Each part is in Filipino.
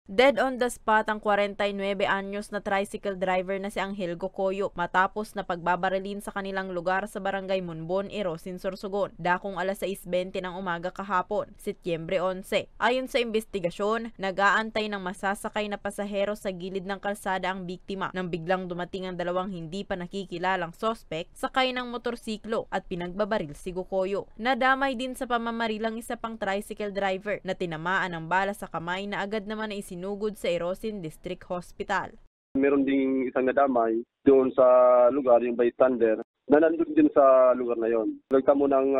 Dead on the spot ang 49 anyos na tricycle driver na si Angel Gocoyo matapos na pagbabarilin sa kanilang lugar sa barangay Monbon, Irosin, Sorsogon, dakong alas 6:20 ng umaga kahapon, Setyembre 11. Ayon sa investigasyon, nag-aantay ng masasakay na pasahero sa gilid ng kalsada ang biktima nang biglang dumating ang dalawang hindi pa nakikilalang sospek sakay ng motorsiklo at pinagbabaril si Gocoyo. Nadamay din sa pamamarilang isa pang tricycle driver na tinamaan ng bala sa kamay na agad naman na sinugod sa Irosin District Hospital. Meron ding isang nadamay doon sa lugar, yung bystander, na nandun din sa lugar na yon. Nagtamo ng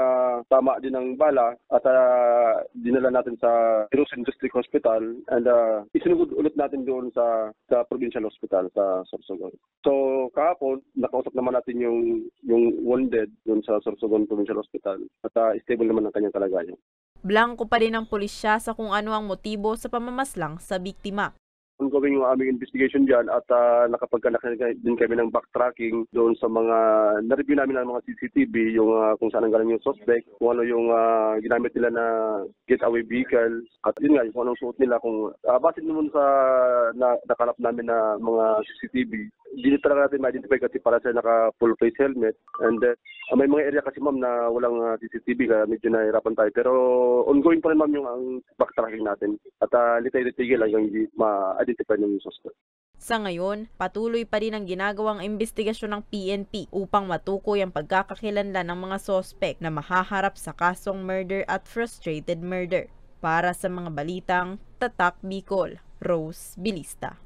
tama din ng bala at dinala natin sa Irosin District Hospital and isinugod ulit natin doon sa Provincial Hospital sa Sorsogon. So kahapon, nakausap naman natin yung wounded doon sa Sorsogon Provincial Hospital at stable naman ang kanyang kalagayan. Blanko pa rin ang pulisya sa kung ano ang motibo sa pamamaslang sa biktima. Ongoing yung aming investigation dyan at nakapagkanak din kami ng backtracking doon sa mga na-review namin ng mga CCTV, yung kung saan ang galing yung suspect, kung ano yung ginamit nila na getaway vehicle at yun nga, kung anong suot nila. Kung base naman sa nakalap namin na mga CCTV, hindi talaga natin ma-identify kasi para sa naka-full face helmet and may mga area kasi ma'am na walang CCTV kaya medyo nahirapan tayo. Pero ongoing pa rin ma'am yung ang backtracking natin at litay-litigil hanggang hindi ma-identify ng suspect. Sa ngayon, patuloy pa rin ang ginagawang investigasyon ng PNP upang matukoy ang pagkakakilanlan ng mga sospek na mahaharap sa kasong murder at frustrated murder. Para sa mga balitang Tatak Bicol, Rose Bilista.